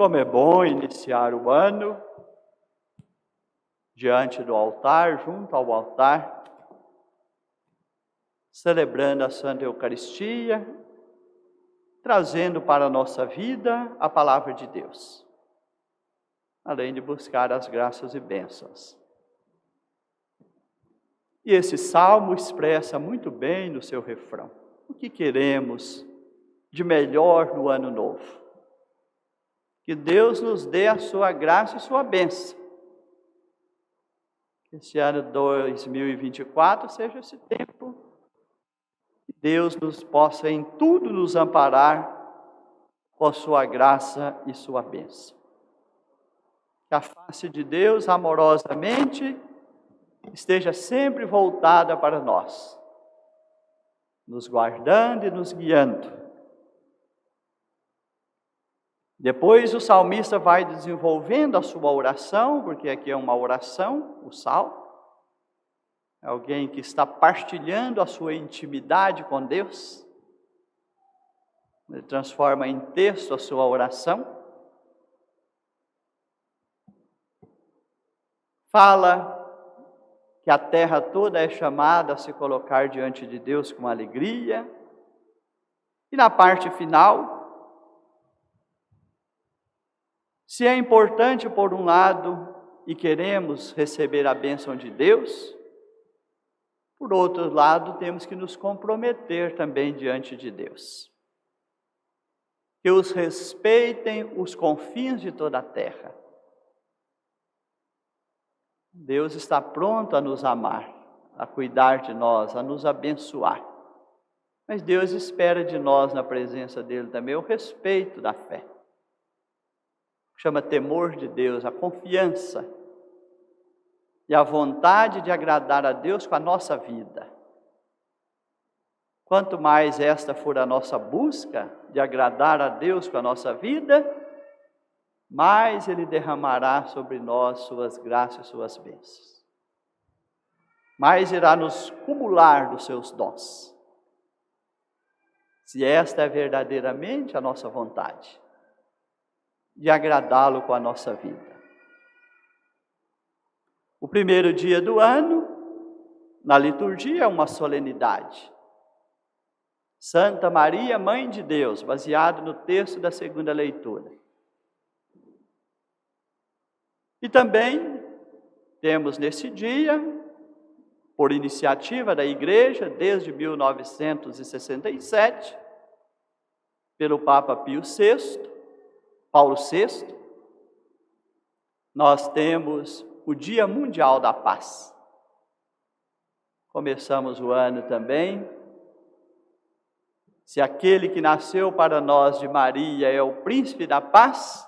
Como é bom iniciar o ano diante do altar, junto ao altar, celebrando a Santa Eucaristia, trazendo para a nossa vida a palavra de Deus, além de buscar as graças e bênçãos. E esse salmo expressa muito bem no seu refrão o que queremos de melhor no ano novo. Que Deus nos dê a sua graça e sua bênção. Que esse ano 2024 seja esse tempo que Deus nos possa em tudo nos amparar com a sua graça e sua bênção. Que a face de Deus amorosamente esteja sempre voltada para nós, nos guardando e nos guiando. Depois o salmista vai desenvolvendo a sua oração, porque aqui é uma oração, o salmo. É alguém que está partilhando a sua intimidade com Deus. Ele transforma em texto a sua oração. Fala que a terra toda é chamada a se colocar diante de Deus com alegria. E na parte final, se é importante por um lado e queremos receber a bênção de Deus, por outro lado temos que nos comprometer também diante de Deus. Que os respeitem os confins de toda a terra. Deus está pronto a nos amar, a cuidar de nós, a nos abençoar. Mas Deus espera de nós, na presença dEle também, o respeito da fé. Chama temor de Deus, a confiança e a vontade de agradar a Deus com a nossa vida. Quanto mais esta for a nossa busca de agradar a Deus com a nossa vida, mais Ele derramará sobre nós suas graças e suas bênçãos. Mais irá nos cumular dos seus dons. Se esta é verdadeiramente a nossa vontade de agradá-lo com a nossa vida. O primeiro dia do ano, na liturgia, é uma solenidade. Santa Maria, Mãe de Deus, baseado no texto da segunda leitura. E também temos nesse dia, por iniciativa da Igreja, desde 1967, pelo Papa Pio VI, Paulo VI, nós temos o Dia Mundial da Paz. Começamos o ano também. Se aquele que nasceu para nós de Maria é o príncipe da paz,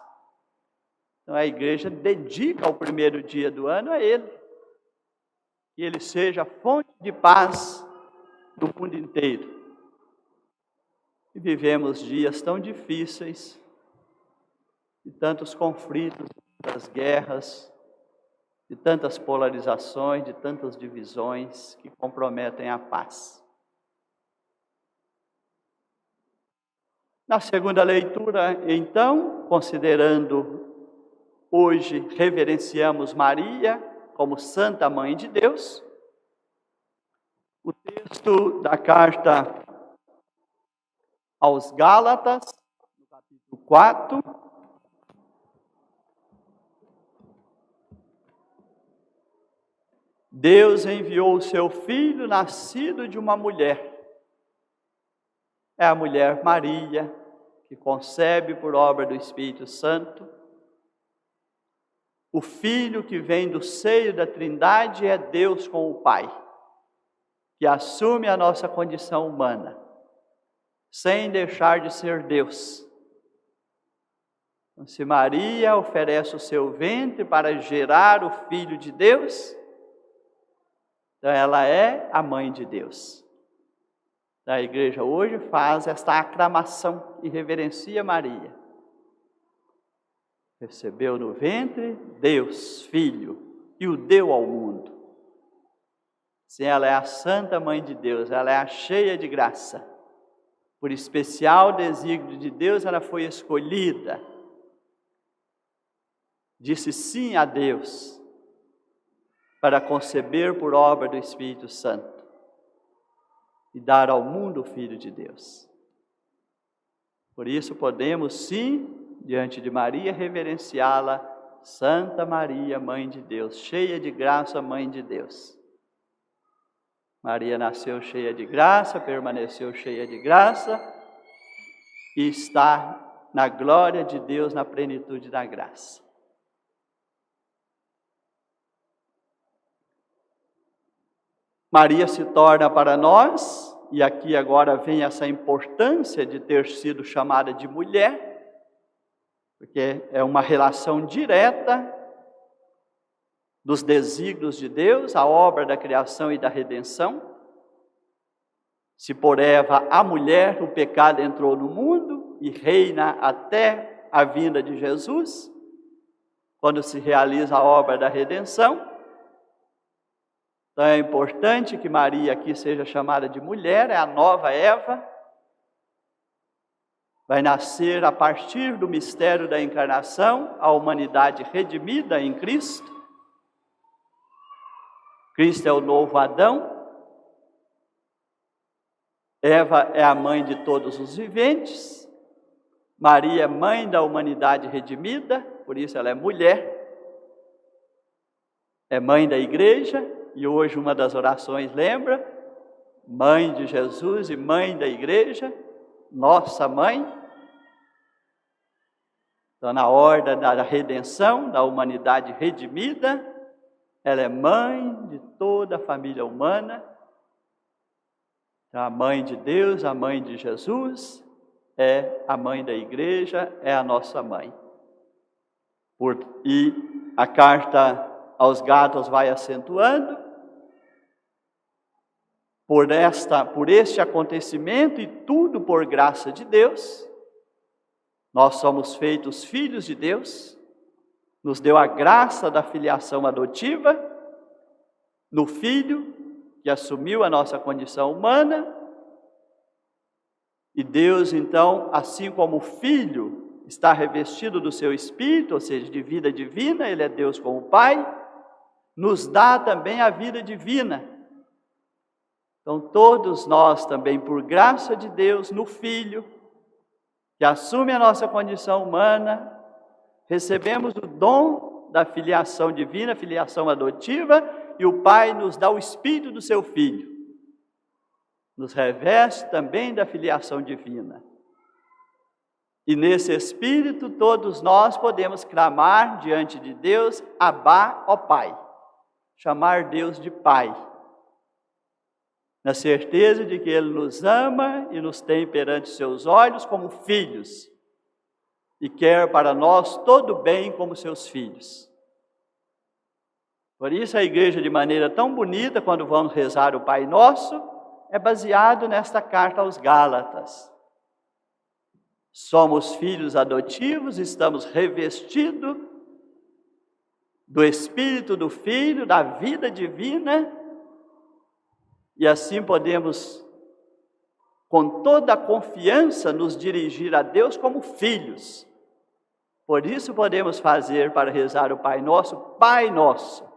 então a igreja dedica o primeiro dia do ano a ele. Que ele seja fonte de paz no mundo inteiro. E vivemos dias tão difíceis, de tantos conflitos, de tantas guerras, de tantas polarizações, de tantas divisões que comprometem a paz. Na segunda leitura, então, considerando hoje, reverenciamos Maria como Santa Mãe de Deus, o texto da carta aos Gálatas, no capítulo 4, Deus enviou o seu Filho, nascido de uma mulher. É a mulher Maria, que concebe por obra do Espírito Santo. O Filho que vem do seio da Trindade é Deus com o Pai, que assume a nossa condição humana, sem deixar de ser Deus. Então, se Maria oferece o seu ventre para gerar o Filho de Deus, então ela é a Mãe de Deus. A igreja hoje faz esta aclamação e reverencia Maria. Recebeu no ventre Deus, Filho, e o deu ao mundo. Se ela é a Santa Mãe de Deus, ela é a cheia de graça. Por especial desígnio de Deus, ela foi escolhida disse sim a Deus para conceber por obra do Espírito Santo e dar ao mundo o Filho de Deus. Por isso podemos sim, diante de Maria, reverenciá-la, Santa Maria, Mãe de Deus, cheia de graça, Mãe de Deus. Maria nasceu cheia de graça, permaneceu cheia de graça e está na glória de Deus, na plenitude da graça. Maria se torna para nós, e aqui agora vem essa importância de ter sido chamada de mulher, porque é uma relação direta dos desígnios de Deus, a obra da criação e da redenção. Se por Eva, a mulher, o pecado entrou no mundo e reina até a vinda de Jesus, quando se realiza a obra da redenção. Então é importante que Maria aqui seja chamada de mulher, é a nova Eva. Vai nascer a partir do mistério da encarnação, a humanidade redimida em Cristo. Cristo é o novo Adão. Eva é a mãe de todos os viventes. Maria é mãe da humanidade redimida, por isso ela é mulher. É mãe da igreja, e hoje uma das orações lembra, mãe de Jesus e mãe da igreja, nossa mãe. Então, na ordem da redenção, da humanidade redimida, ela é mãe de toda a família humana. A mãe de Deus, a mãe de Jesus, é a mãe da igreja, é a nossa mãe. E a carta aos Gálatas vai acentuando, por este acontecimento e tudo por graça de Deus, nós somos feitos filhos de Deus, nos deu a graça da filiação adotiva, no Filho, que assumiu a nossa condição humana, e Deus, então, assim como o Filho está revestido do seu Espírito, ou seja, de vida divina, Ele é Deus como Pai, nos dá também a vida divina. Então, todos nós também, por graça de Deus, no Filho, que assume a nossa condição humana, recebemos o dom da filiação divina, filiação adotiva, e o Pai nos dá o Espírito do seu Filho. Nos reveste também da filiação divina. E nesse Espírito, todos nós podemos clamar diante de Deus, Abá, ó Pai. Chamar Deus de Pai. Na certeza de que Ele nos ama e nos tem perante seus olhos como filhos. E quer para nós todo bem como seus filhos. Por isso a igreja, de maneira tão bonita, quando vamos rezar o Pai Nosso, é baseado nesta carta aos Gálatas. Somos filhos adotivos, estamos revestidos do Espírito do Filho, da vida divina, e assim podemos, com toda a confiança, nos dirigir a Deus como filhos. Por isso podemos fazer, para rezar o Pai Nosso, Pai Nosso.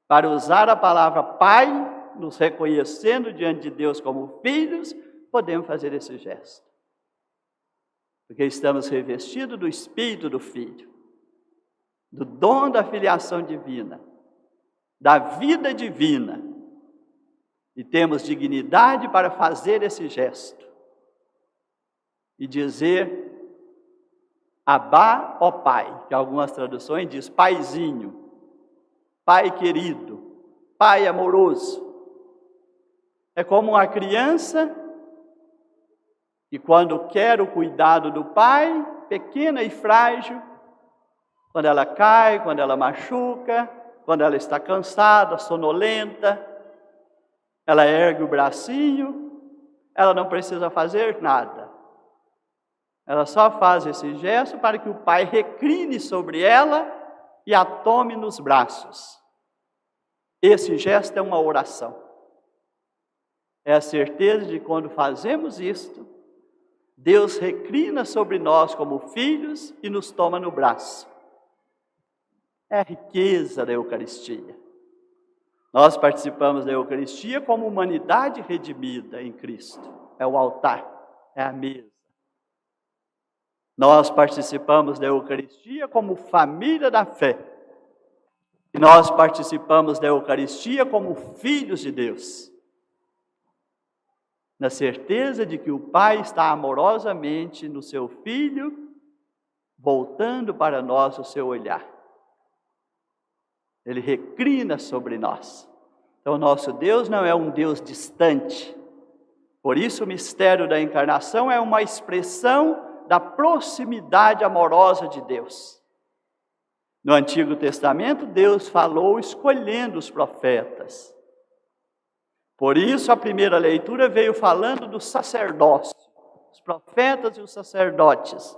Para usar a palavra Pai, nos reconhecendo diante de Deus como filhos, podemos fazer esse gesto. Porque estamos revestidos do Espírito do Filho, do dom da filiação divina, da vida divina, e temos dignidade para fazer esse gesto e dizer Abá, ó Pai, que algumas traduções diz Paizinho, Pai querido, Pai amoroso. É como uma criança que, quando quer o cuidado do pai, pequena e frágil, quando ela cai, quando ela machuca, quando ela está cansada, sonolenta, ela ergue o bracinho, ela não precisa fazer nada. Ela só faz esse gesto para que o pai recline sobre ela e a tome nos braços. Esse gesto é uma oração. É a certeza de que, quando fazemos isto, Deus reclina sobre nós como filhos e nos toma no braço. é a riqueza da Eucaristia. Nós participamos da Eucaristia como humanidade redimida em Cristo. É o altar, é a mesa. Nós participamos da Eucaristia como família da fé. E nós participamos da Eucaristia como filhos de Deus. Na certeza de que o Pai está amorosamente no seu Filho, voltando para nós o seu olhar. Ele recrina sobre nós. Então, nosso Deus não é um Deus distante. Por isso, o mistério da encarnação é uma expressão da proximidade amorosa de Deus. No Antigo Testamento, Deus falou escolhendo os profetas. Por isso, a primeira leitura veio falando do sacerdócio. Os profetas e os sacerdotes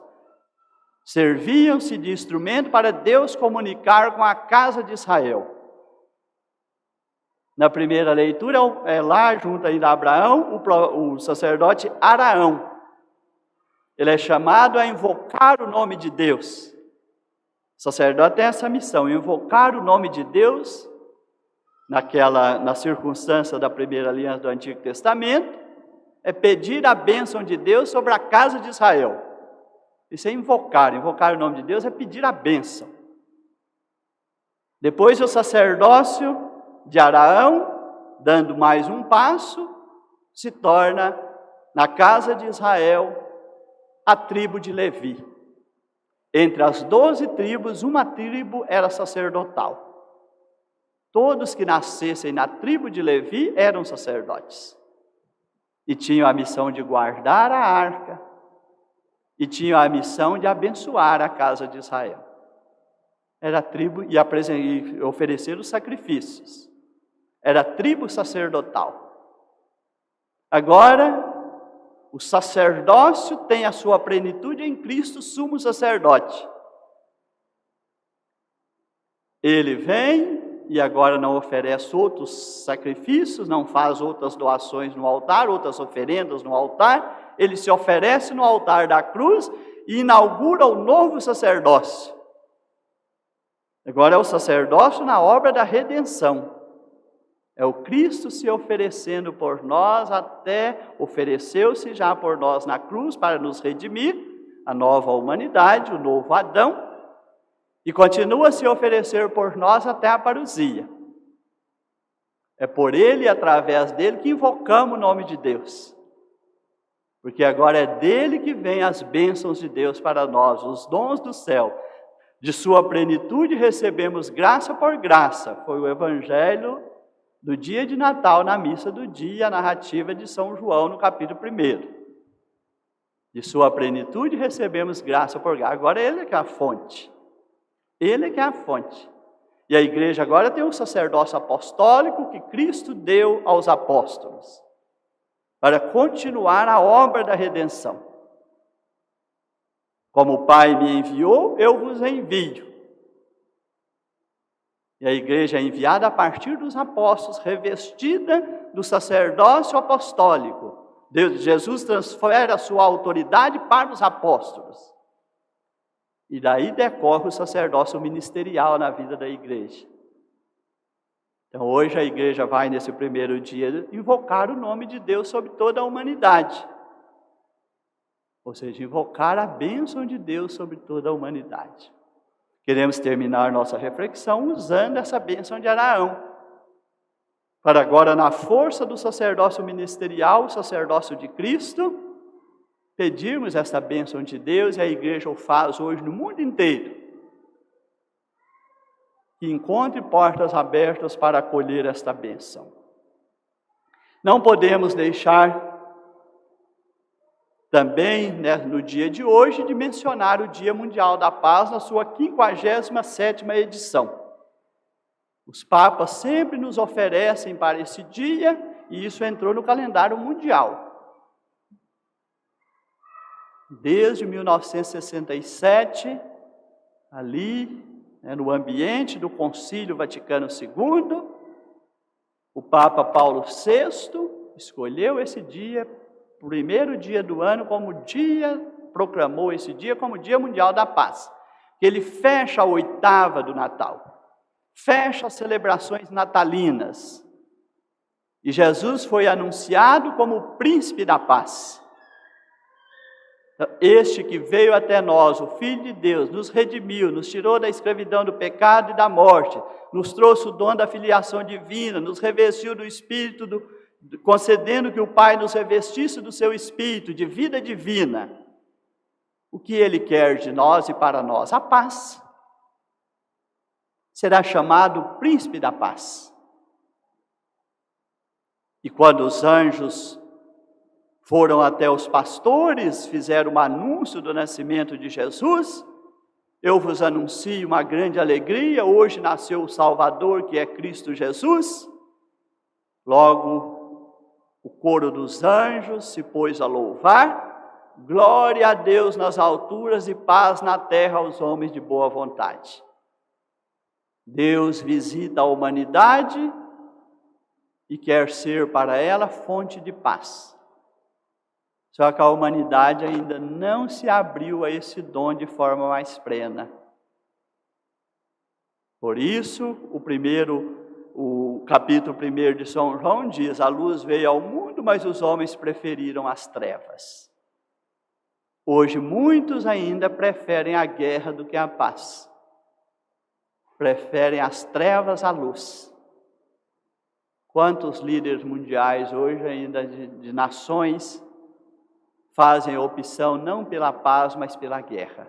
serviam-se de instrumento para Deus comunicar com a casa de Israel. Na primeira leitura, é lá junto ainda a Abraão, o sacerdote Araão. Ele é chamado a invocar o nome de Deus. O sacerdote tem essa missão, invocar o nome de Deus, na circunstância da primeira aliança do Antigo Testamento, é pedir a bênção de Deus sobre a casa de Israel. Isso é invocar o nome de Deus é pedir a bênção. Depois o sacerdócio de Araão, dando mais um passo, se torna, na casa de Israel, a tribo de Levi. Entre as 12 tribos, uma tribo era sacerdotal. Todos que nascessem na tribo de Levi eram sacerdotes. E tinham a missão de guardar a arca. E tinham a missão de abençoar a casa de Israel. Era a tribo e oferecer os sacrifícios. Era a tribo sacerdotal. Agora, o sacerdócio tem a sua plenitude em Cristo, sumo sacerdote. Ele vem e agora não oferece outros sacrifícios, não faz outras doações no altar, outras oferendas no altar. Ele se oferece no altar da cruz e inaugura o novo sacerdócio. Agora é o sacerdócio na obra da redenção. É o Cristo se oferecendo por nós, ofereceu-se já por nós na cruz para nos redimir, a nova humanidade, o novo Adão, e continua a se oferecer por nós até a parousia. É por ele e através dele que invocamos o nome de Deus. Porque agora é dele que vem as bênçãos de Deus para nós, os dons do céu. De sua plenitude recebemos graça por graça. Foi o evangelho do dia de Natal, na missa do dia, a narrativa de São João, no capítulo 1. De sua plenitude recebemos graça por graça. Agora ele é que é a fonte. Ele é que é a fonte. E a igreja agora tem um sacerdócio apostólico que Cristo deu aos apóstolos, para continuar a obra da redenção. Como o Pai me enviou, eu vos envio. E a igreja é enviada a partir dos apóstolos, revestida do sacerdócio apostólico. Jesus transfere a sua autoridade para os apóstolos. E daí decorre o sacerdócio ministerial na vida da igreja. Então hoje a igreja vai nesse primeiro dia invocar o nome de Deus sobre toda a humanidade. Ou seja, invocar a bênção de Deus sobre toda a humanidade. Queremos terminar nossa reflexão usando essa bênção de Araão. Para agora, na força do sacerdócio ministerial, o sacerdócio de Cristo, pedirmos essa bênção de Deus, e a igreja o faz hoje no mundo inteiro. Que encontre portas abertas para acolher esta bênção. Não podemos deixar também, no dia de hoje, de mencionar o Dia Mundial da Paz na sua 57ª edição. Os papas sempre nos oferecem para esse dia, e isso entrou no calendário mundial. Desde 1967, ali, no ambiente do Concílio Vaticano II, o Papa Paulo VI escolheu esse dia, primeiro dia do ano, proclamou esse dia como Dia Mundial da Paz. que ele fecha a oitava do Natal, fecha as celebrações natalinas. E Jesus foi anunciado como o príncipe da paz. Este que veio até nós, o Filho de Deus, nos redimiu, nos tirou da escravidão do pecado e da morte, nos trouxe o dom da filiação divina, nos revestiu do Espírito, concedendo que o Pai nos revestisse do seu Espírito, de vida divina. O que Ele quer de nós e para nós? A paz. Será chamado Príncipe da Paz. E quando os anjos foram até os pastores, fizeram um anúncio do nascimento de Jesus, eu vos anuncio uma grande alegria, hoje nasceu o Salvador, que é Cristo Jesus. Logo, o coro dos anjos se pôs a louvar, glória a Deus nas alturas e paz na terra aos homens de boa vontade. Deus visita a humanidade e quer ser para ela fonte de paz. Só que a humanidade ainda não se abriu a esse dom de forma mais plena. Por isso, o capítulo 1 de São João diz: a luz veio ao mundo, mas os homens preferiram as trevas. Hoje, muitos ainda preferem a guerra do que a paz. Preferem as trevas à luz. Quantos líderes mundiais hoje ainda de nações fazem opção não pela paz, mas pela guerra,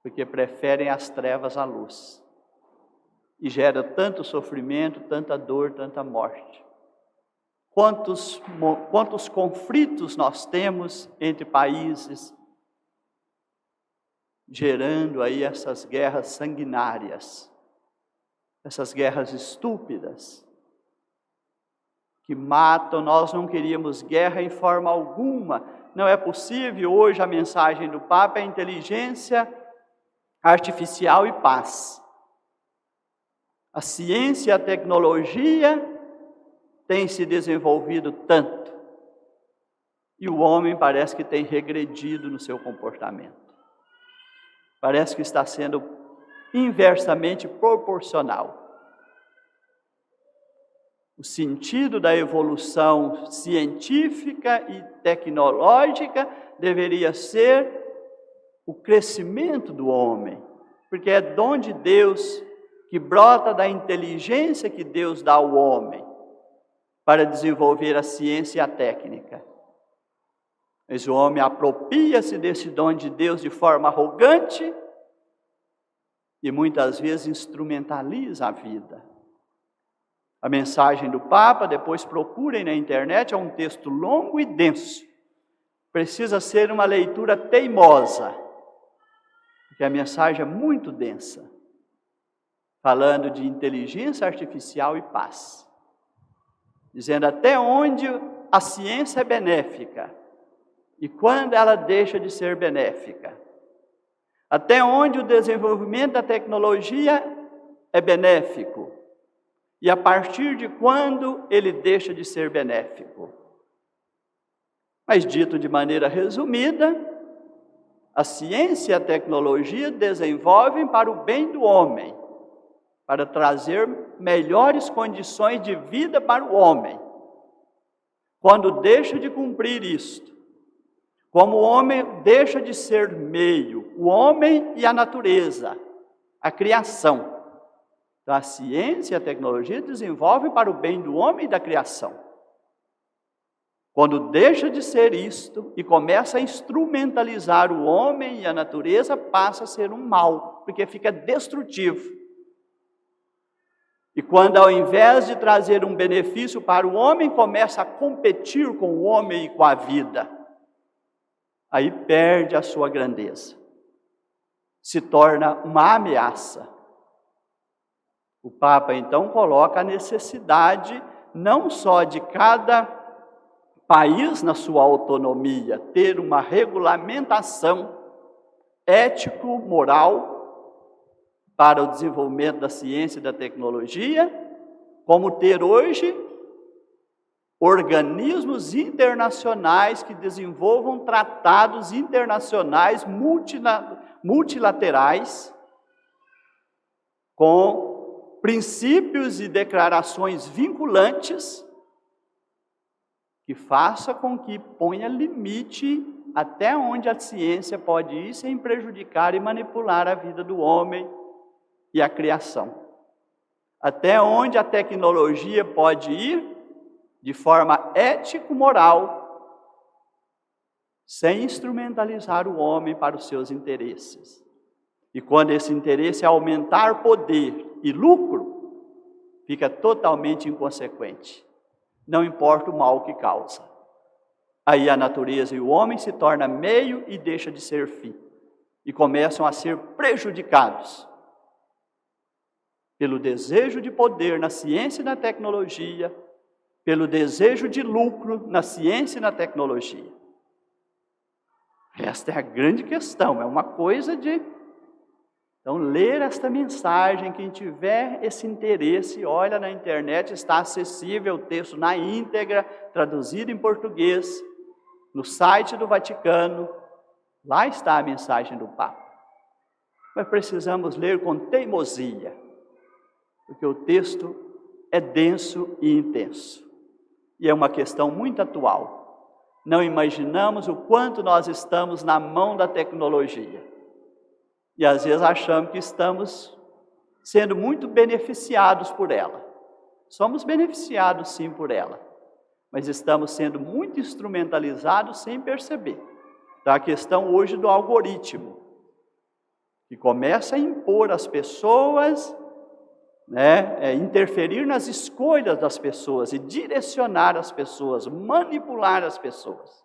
porque preferem as trevas à luz, e gera tanto sofrimento, tanta dor, tanta morte. Quantos conflitos nós temos entre países, gerando aí essas guerras sanguinárias, essas guerras estúpidas, que matam. Nós não queríamos guerra em forma alguma. Não é possível. Hoje a mensagem do Papa é inteligência artificial e paz. A ciência e a tecnologia têm se desenvolvido tanto, e o homem parece que tem regredido no seu comportamento. Parece que está sendo inversamente proporcional. O sentido da evolução científica e tecnológica deveria ser o crescimento do homem, porque é dom de Deus que brota da inteligência que Deus dá ao homem para desenvolver a ciência e a técnica. Mas o homem apropria-se desse dom de Deus de forma arrogante e muitas vezes instrumentaliza a vida. A mensagem do Papa, depois procurem na internet, é um texto longo e denso. Precisa ser uma leitura teimosa, porque a mensagem é muito densa, falando de inteligência artificial e paz, dizendo até onde a ciência é benéfica e quando ela deixa de ser benéfica, até onde o desenvolvimento da tecnologia é benéfico e a partir de quando ele deixa de ser benéfico. Mas dito de maneira resumida, a ciência e a tecnologia desenvolvem para o bem do homem, para trazer melhores condições de vida para o homem. Quando deixa de cumprir isto, como o homem deixa de ser meio, o homem e a natureza, a criação. Então, a ciência e a tecnologia desenvolvem para o bem do homem e da criação. Quando deixa de ser isto e começa a instrumentalizar o homem e a natureza, passa a ser um mal, porque fica destrutivo. E quando, ao invés de trazer um benefício para o homem, começa a competir com o homem e com a vida, aí perde a sua grandeza, se torna uma ameaça. O Papa, então, coloca a necessidade não só de cada país, na sua autonomia, ter uma regulamentação ético-moral para o desenvolvimento da ciência e da tecnologia, como ter hoje organismos internacionais que desenvolvam tratados internacionais multilaterais com princípios e declarações vinculantes que faça com que ponha limite até onde a ciência pode ir sem prejudicar e manipular a vida do homem e a criação. Até onde a tecnologia pode ir de forma ético-moral, sem instrumentalizar o homem para os seus interesses. E quando esse interesse é aumentar poder e lucro, fica totalmente inconsequente. Não importa o mal que causa. Aí a natureza e o homem se tornam meio e deixa de ser fim. E começam a ser prejudicados pelo desejo de poder na ciência e na tecnologia, pelo desejo de lucro na ciência e na tecnologia. Esta é a grande questão, é uma coisa de... Então, ler esta mensagem, quem tiver esse interesse, olha na internet, está acessível o texto na íntegra, traduzido em português, no site do Vaticano, lá está a mensagem do Papa. Mas precisamos ler com teimosia, porque o texto é denso e intenso. E é uma questão muito atual. Não imaginamos o quanto nós estamos na mão da tecnologia. E às vezes achamos que estamos sendo muito beneficiados por ela. Somos beneficiados sim por ela, mas estamos sendo muito instrumentalizados sem perceber. Então a questão hoje do algoritmo, que começa a impor às pessoas, interferir nas escolhas das pessoas e direcionar as pessoas, manipular as pessoas.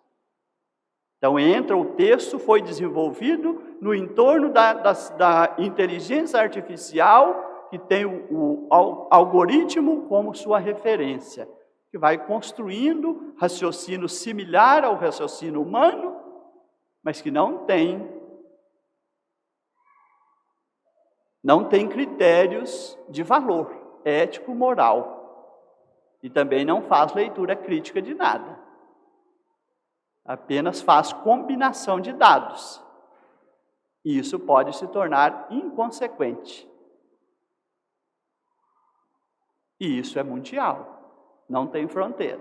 Então entra o texto, foi desenvolvido no entorno da inteligência artificial, que tem o algoritmo como sua referência, que vai construindo raciocínio similar ao raciocínio humano, mas que não tem critérios de valor ético, moral, e também não faz leitura crítica de nada. Apenas faz combinação de dados. E isso pode se tornar inconsequente. E isso é mundial, não tem fronteira.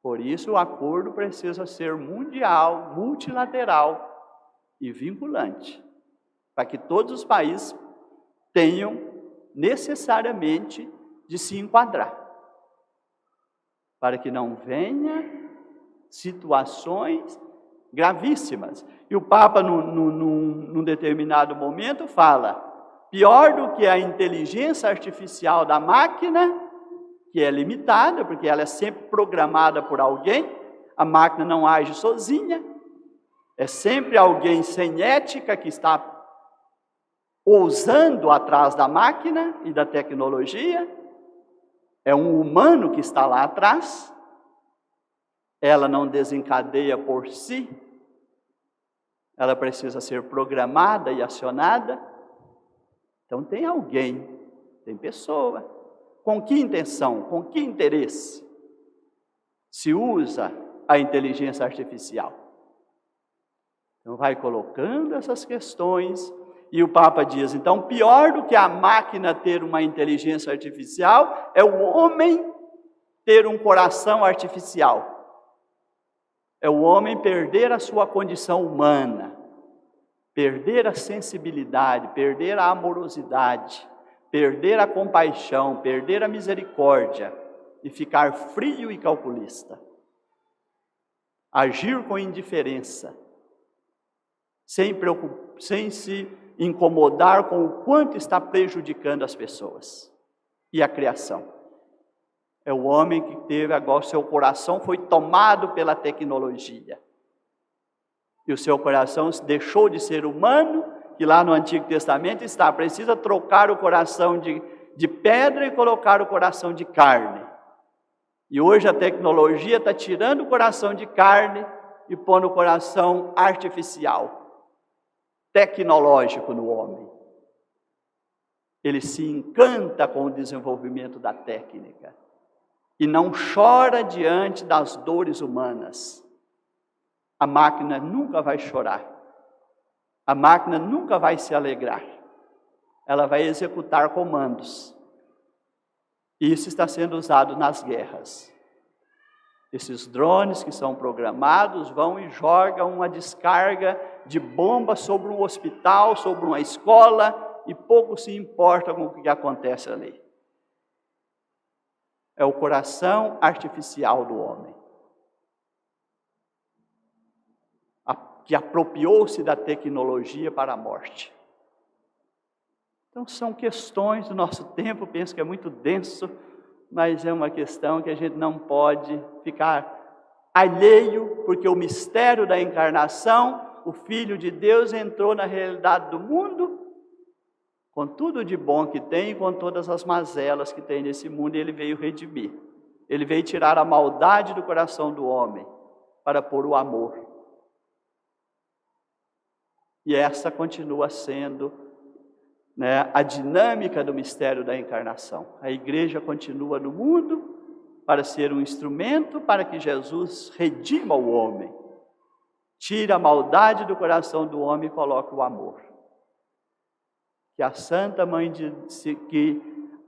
Por isso o acordo precisa ser mundial, multilateral e vinculante, para que todos os países tenham necessariamente de se enquadrar, para que não venha situações gravíssimas. E o Papa, num determinado momento, fala: pior do que a inteligência artificial da máquina, que é limitada, porque ela é sempre programada por alguém, a máquina não age sozinha, é sempre alguém sem ética que está ousando atrás da máquina e da tecnologia, é um humano que está lá atrás. Ela não desencadeia por si, ela precisa ser programada e acionada. Então tem alguém, tem pessoa. Com que intenção, com que interesse se usa a inteligência artificial? Então vai colocando essas questões, e o Papa diz, então pior do que a máquina ter uma inteligência artificial, é o homem ter um coração artificial. É o homem perder a sua condição humana, perder a sensibilidade, perder a amorosidade, perder a compaixão, perder a misericórdia e ficar frio e calculista. Agir com indiferença, sem se incomodar com o quanto está prejudicando as pessoas e a criação. É o homem que teve agora, seu coração foi tomado pela tecnologia. E o seu coração deixou de ser humano, que lá no Antigo Testamento está, precisa trocar o coração de pedra e colocar o coração de carne. E hoje a tecnologia está tirando o coração de carne e pondo o coração artificial, tecnológico no homem. Ele se encanta com o desenvolvimento da técnica. e não chora diante das dores humanas, a máquina nunca vai chorar. A máquina nunca vai se alegrar. Ela vai executar comandos. Isso está sendo usado nas guerras. Esses drones que são programados vão e jogam uma descarga de bomba sobre um hospital, sobre uma escola, e pouco se importa com o que acontece ali. É o coração artificial do homem, que apropriou-se da tecnologia para a morte. Então são questões do nosso tempo, penso que é muito denso, mas é uma questão que a gente não pode ficar alheio, porque o mistério da encarnação, o Filho de Deus entrou na realidade do mundo, com tudo de bom que tem, com todas as mazelas que tem nesse mundo, e ele veio redimir. Ele veio tirar a maldade do coração do homem, para pôr o amor. E essa continua sendo, a dinâmica do mistério da encarnação. A igreja continua no mundo para ser um instrumento para que Jesus redima o homem, tire a maldade do coração do homem e coloque o amor. Que a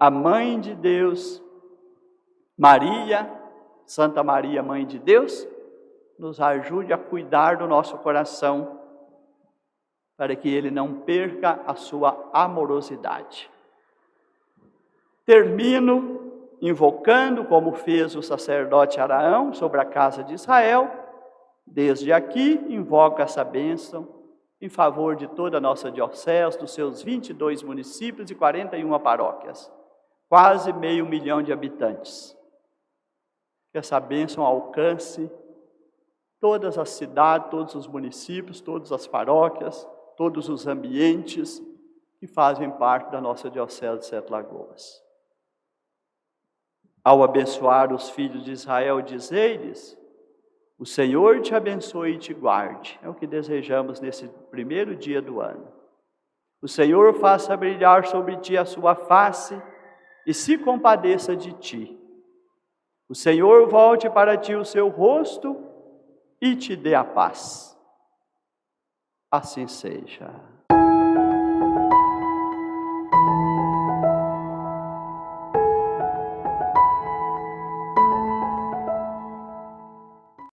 mãe de Deus, Maria, Santa Maria, Mãe de Deus, nos ajude a cuidar do nosso coração, para que ele não perca a sua amorosidade. Termino invocando, como fez o sacerdote Araão sobre a casa de Israel. Desde aqui, invoco essa bênção em favor de toda a nossa diocese, dos seus 22 municípios e 41 paróquias, quase 500 mil de habitantes. Que essa bênção alcance todas as cidades, todos os municípios, todas as paróquias, todos os ambientes que fazem parte da nossa diocese de Sete Lagoas. Ao abençoar os filhos de Israel, dizei-lhes: o Senhor te abençoe e te guarde. É o que desejamos nesse primeiro dia do ano. O Senhor faça brilhar sobre ti a sua face e se compadeça de ti. O Senhor volte para ti o seu rosto e te dê a paz. Assim seja.